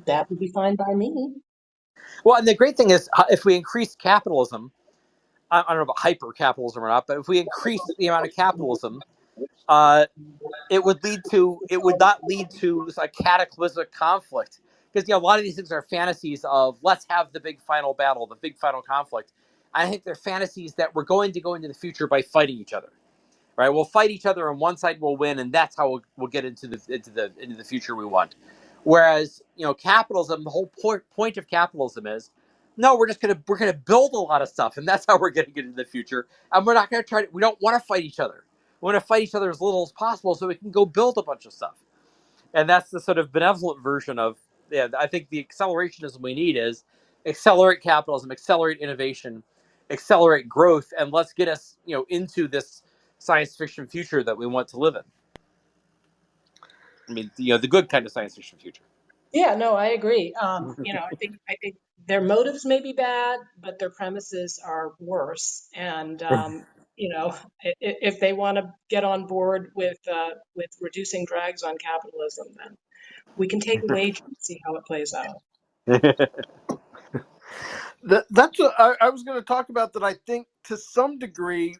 that would be fine by me. Well, and the great thing is, if we increase capitalism, I don't know about hyper capitalism or not, but if we increase the amount of capitalism, it would not lead to a cataclysmic conflict, because a lot of these things are fantasies of let's have the big final battle, the big final conflict. I think they're fantasies that we're going to go into the future by fighting each other, right? We'll fight each other, and one side will win, and that's how we'll get into the future we want. Whereas capitalism, the whole point of capitalism is, no, we're gonna build a lot of stuff, and that's how we're gonna get into the future. And we're not gonna we don't want to fight each other. We want to fight each other as little as possible so we can go build a bunch of stuff. And that's the sort of benevolent version of, I think the accelerationism we need is accelerate capitalism, accelerate innovation, accelerate growth, and let's get us, into this science fiction future that we want to live in. I mean, the good kind of science fiction future. Yeah, no, I agree. I think their motives may be bad, but their premises are worse. And if they want to get on board with reducing drags on capitalism, then we can take a wager and see how it plays out. That's what I was going to talk about. That I think to some degree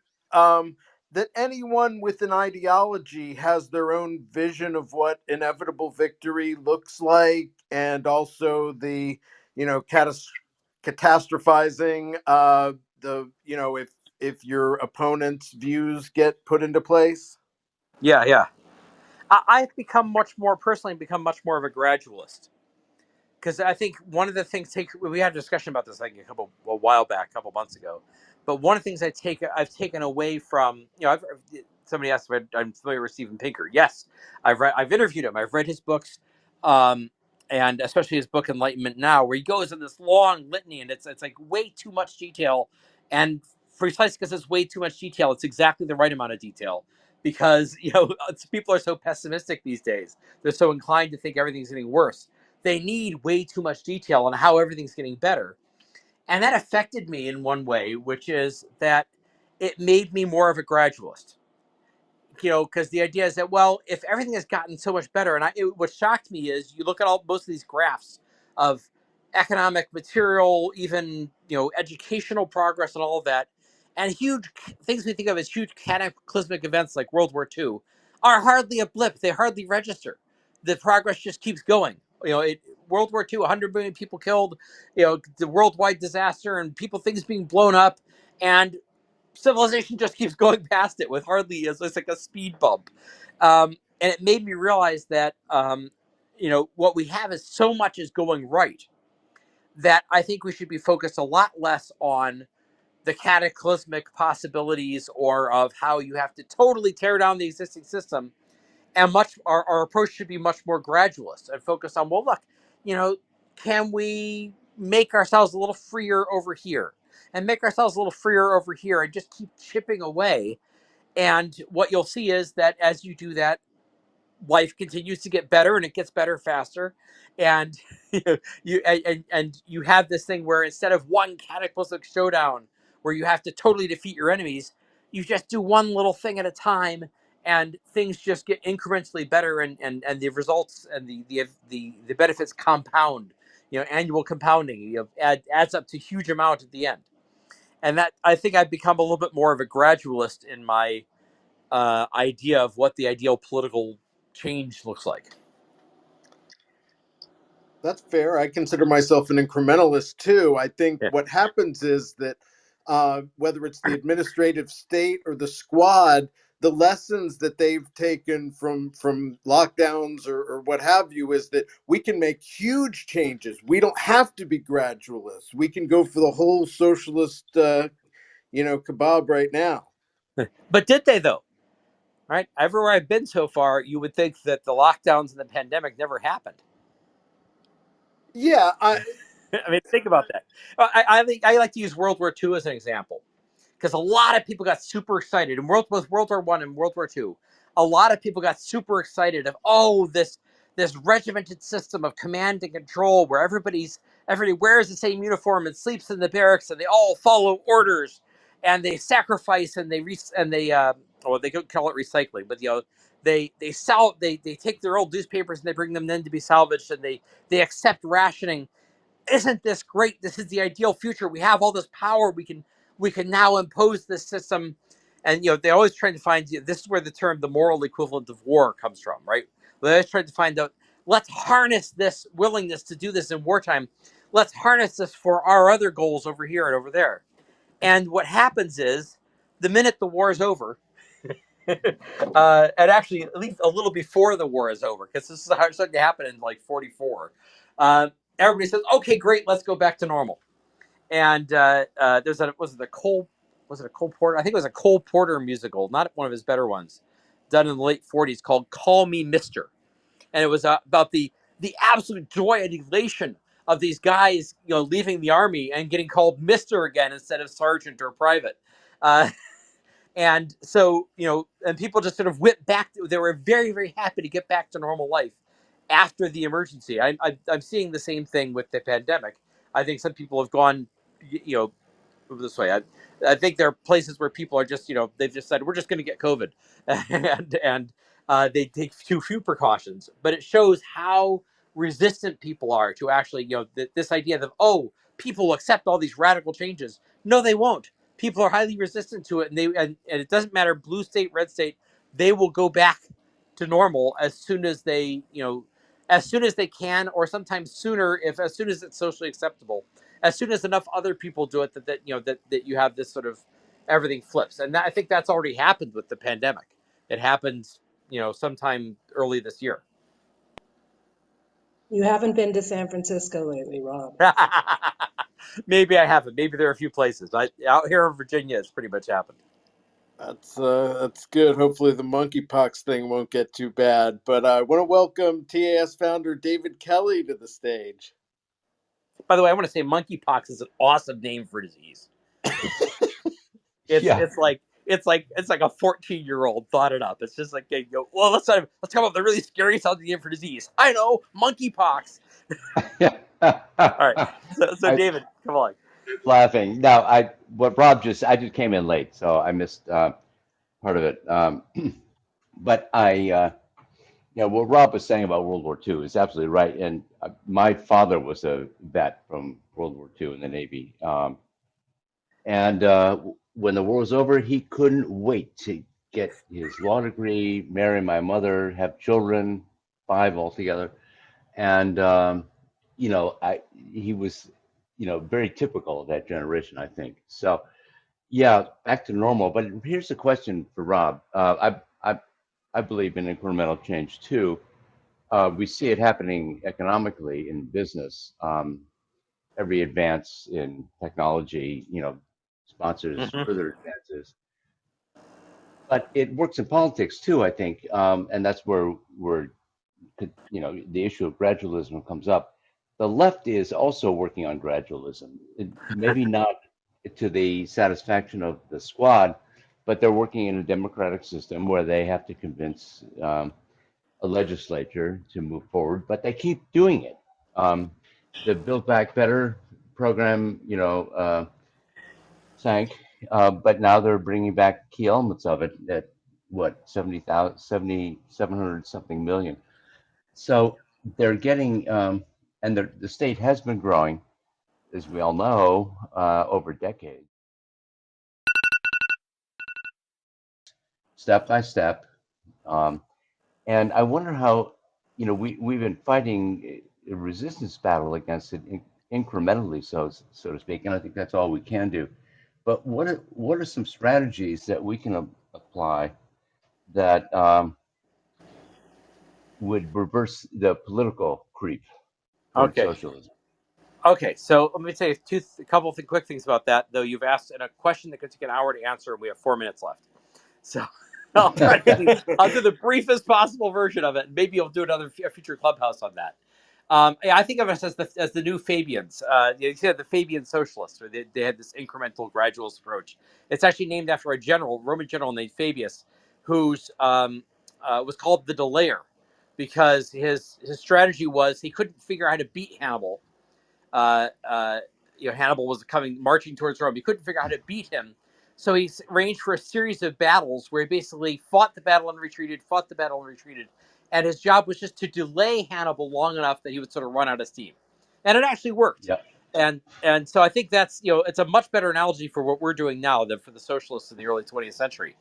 that anyone with an ideology has their own vision of what inevitable victory looks like, and also the catastrophizing if your opponent's views get put into place. Yeah. I've become much more of a gradualist, because I think one of the things we had a discussion about this like a while back, a couple months ago. But one of the things I've taken away from, somebody asked if I'm familiar with Steven Pinker. Yes, I've interviewed him. I've read his books, and especially his book Enlightenment Now, where he goes in this long litany, and it's like way too much detail. And precisely because it's way too much detail, it's exactly the right amount of detail because people are so pessimistic these days. They're so inclined to think everything's getting worse. They need way too much detail on how everything's getting better. And that affected me in one way, which is that it made me more of a gradualist. Because the idea is that, well, if everything has gotten so much better, and what shocked me is you look at most of these graphs of economic, material, even educational progress and all of that, and huge things we think of as huge cataclysmic events like World War II are hardly a blip. They hardly register. The progress just keeps going. World War II, 100 million people killed, the worldwide disaster and things being blown up, and civilization just keeps going past it with hardly, it's like a speed bump. And it made me realize that what we have is so much is going right that I think we should be focused a lot less on the cataclysmic possibilities or of how you have to totally tear down the existing system, and our approach should be much more gradualist and focus on, well, look, can we make ourselves a little freer over here and make ourselves a little freer over here and just keep chipping away. And what you'll see is that as you do that, life continues to get better and it gets better faster. And you have this thing where instead of one cataclysmic showdown where you have to totally defeat your enemies, you just do one little thing at a time, and things just get incrementally better, and the results and the benefits compound. Annual compounding adds up to huge amount at the end. And that, I think, I've become a little bit more of a gradualist in my idea of what the ideal political change looks like. That's fair. I consider myself an incrementalist too. I think what happens is that whether it's the administrative state or the squad, the lessons that they've taken from lockdowns or what have you is that we can make huge changes. We don't have to be gradualists. We can go for the whole socialist, kebab right now. But did they, though? Right? Everywhere I've been so far, you would think that the lockdowns and the pandemic never happened. Yeah, I mean, think about that. I like to use World War II as an example, because a lot of people got super excited in World War I and World War II. A lot of people got super excited of this regimented system of command and control where everybody wears the same uniform and sleeps in the barracks and they all follow orders and they sacrifice and they could call it recycling, but they take their old newspapers and they bring them then to be salvaged, and they accept rationing. Isn't this great? This is the ideal future. We have all this power. We can now impose this system. And they're always trying to find, this is where the term the moral equivalent of war comes from, right? They're always trying to find out, let's harness this willingness to do this in wartime. Let's harness this for our other goals over here and over there. And what happens is, the minute the war is over, and actually at least a little before the war is over, because this is how it's starting to happen in like 44, everybody says, okay, great, let's go back to normal. And there's was it a Cole Porter? I think it was a Cole Porter musical, not one of his better ones, done in the late 40s, called Call Me Mister. And it was about the absolute joy and elation of these guys, leaving the army and getting called Mister again instead of sergeant or private. And so, and people just sort of went back. They were very, very happy to get back to normal life after the emergency. I'm seeing the same thing with the pandemic. I think some people have gone, this way. I think there are places where people are just, they've just said, we're just going to get COVID, and they take too few precautions. But it shows how resistant people are to actually, this idea that, oh, people will accept all these radical changes. No, they won't. People are highly resistant to it, and it doesn't matter, blue state, red state, they will go back to normal as soon as they, as soon as they can, or sometimes sooner, as soon as it's socially acceptable. As soon as enough other people do it, that you have this sort of, everything flips. And I think that's already happened with the pandemic. It happened, sometime early this year. You haven't been to San Francisco lately, Rob. Maybe I haven't. Maybe there are a few places. Out here in Virginia, it's pretty much happened. That's good. Hopefully the monkeypox thing won't get too bad. But I want to welcome TAS founder David Kelly to the stage. By the way, I want to say monkeypox is an awesome name for a disease. It's it's like a 14-year-old thought it up. It's just like, you know, well, let's come up with a really scary sounding name for disease. I know, monkeypox. All right, so David, come on. Laughing. Now, I just came in late, so I missed part of it. But what Rob was saying about World War II is absolutely right. And my father was a vet from World War II in the Navy. And when the war was over, he couldn't wait to get his law degree, marry my mother, have children, 5 altogether. And he was, very typical of that generation, I think. So, yeah, back to normal. But here's the question for Rob. I believe in incremental change too. We see it happening economically in business. Every advance in technology, sponsors Mm-hmm. further advances. But it works in politics too, I think, and that's where the issue of gradualism comes up. The left is also working on gradualism, maybe not to the satisfaction of the squad, but they're working in a democratic system where they have to convince a legislature to move forward, but they keep doing it. The Build Back Better program, sank, but now they're bringing back key elements of it at what 700 something million. So they're getting, and the state has been growing, as we all know, over decades, step by step. And I wonder how, we've been fighting a resistance battle against it incrementally, so to speak, and I think that's all we can do. But what are some strategies that we can apply that would reverse the political creep towards Okay. socialism? Okay, so let me say a couple of quick things about that. Though you've asked in a question that could take an hour to answer, and we have 4 minutes left. So I'll I'll do the briefest possible version of it. And maybe I'll do a future clubhouse on that. I think of us as the new Fabians. You said the Fabian socialists, or they had this incremental, gradualist approach. It's actually named after a Roman general named Fabius, who's was called the delayer, because his strategy was he couldn't figure out how to beat Hannibal. Hannibal was marching towards Rome. He couldn't figure out how to beat him, so he arranged for a series of battles where he basically fought the battle and retreated, and his job was just to delay Hannibal long enough that he would sort of run out of steam, and it actually worked. Yep. And so I think that's it's a much better analogy for what we're doing now than for the socialists in the early 20th century,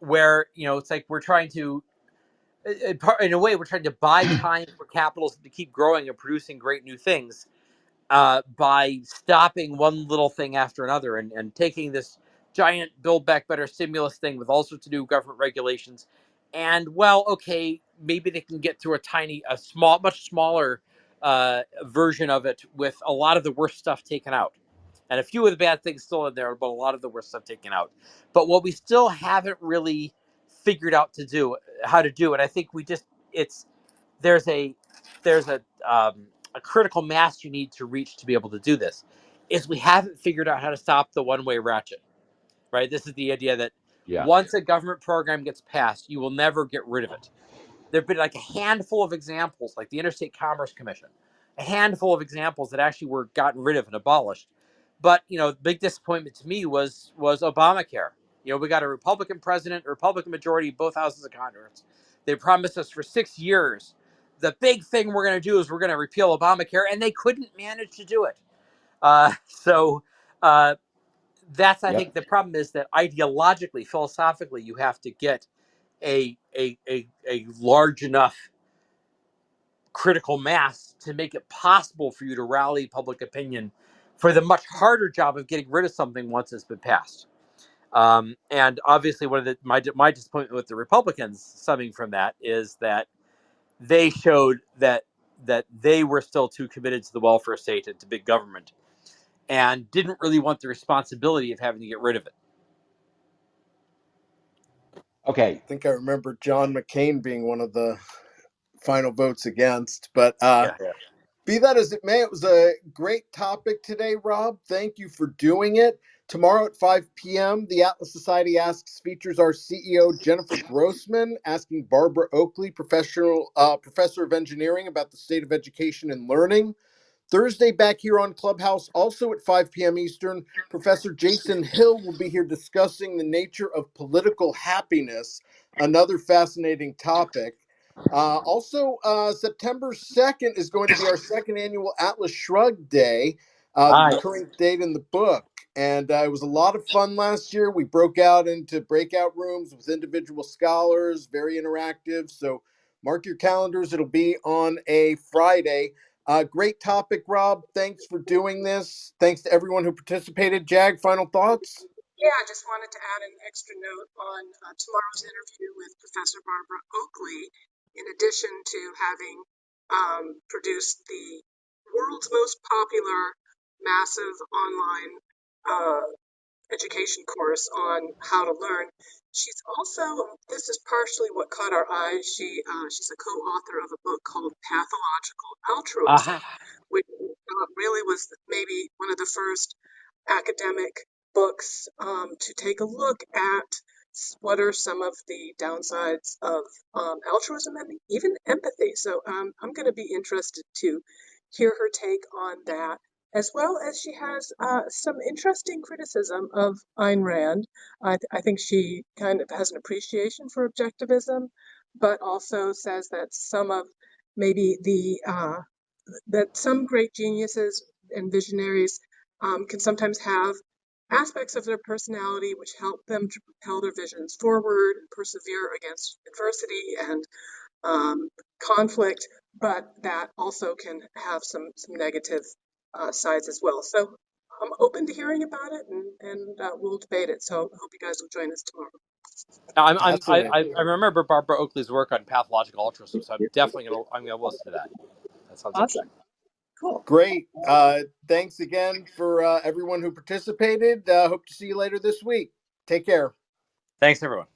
where it's like we're trying to. In a way, we're trying to buy time for capitalism to keep growing and producing great new things, by stopping one little thing after another, and taking this giant Build Back Better stimulus thing with all sorts of new government regulations. And okay, maybe they can get through much smaller version of it with a lot of the worst stuff taken out. And a few of the bad things still in there, but a lot of the worst stuff taken out. But what we still haven't really figured out how to do, and I think there's a critical mass you need to reach to be able to do this, is we haven't figured out how to stop the one-way ratchet, right? This is the idea that Yeah. once a government program gets passed, you will never get rid of it. There have been like a handful of examples, like the Interstate Commerce Commission, a handful of examples that actually were gotten rid of and abolished. But the big disappointment to me was Obamacare. We got a Republican president, a Republican majority, both houses of Congress. They promised us for 6 years, the big thing we're going to do is we're going to repeal Obamacare, and they couldn't manage to do it. That's, I think, Yep. the problem is that ideologically, philosophically, you have to get a large enough critical mass to make it possible for you to rally public opinion for the much harder job of getting rid of something once it's been passed. And obviously, one of my disappointment with the Republicans, stemming from that, is that they showed that they were still too committed to the welfare state and to big government, and didn't really want the responsibility of having to get rid of it. Okay. I think I remember John McCain being one of the final votes against, but Yeah. be that as it may, it was a great topic today, Rob. Thank you for doing it. Tomorrow at 5 p.m., the Atlas Society Asks features our CEO, Jennifer Grossman, asking Barbara Oakley, professor of engineering, about the state of education and learning. Thursday, back here on Clubhouse, also at 5 p.m. Eastern, Professor Jason Hill will be here discussing the nature of political happiness, another fascinating topic. Also, September 2nd is going to be our second annual Atlas Shrugged Day, the recurring date in the book. And it was a lot of fun last year. We broke out into breakout rooms with individual scholars, very interactive. So mark your calendars. It'll be on a Friday. Great topic, Rob. Thanks for doing this. Thanks to everyone who participated. Jag, final thoughts? Yeah, I just wanted to add an extra note on tomorrow's interview with Professor Barbara Oakley. In addition to having produced the world's most popular massive online education course on how to learn, she's also, this is partially what caught our eyes, she's a co-author of a book called Pathological Altruism, which really was maybe one of the first academic books to take a look at what are some of the downsides of altruism and even empathy. So I'm going to be interested to hear her take on that, as well as she has some interesting criticism of Ayn Rand. I think she kind of has an appreciation for objectivism, but also says that some of maybe that some great geniuses and visionaries can sometimes have aspects of their personality which help them to propel their visions forward, persevere against adversity and conflict, but that also can have some negative sides as well. So I'm open to hearing about it, and we'll debate it. So I hope you guys will join us tomorrow. I remember Barbara Oakley's work on pathological altruism, so I'm definitely gonna listen to that. That sounds awesome. Cool. Great. Thanks again for everyone who participated. Hope to see you later this week. Take care. Thanks, everyone.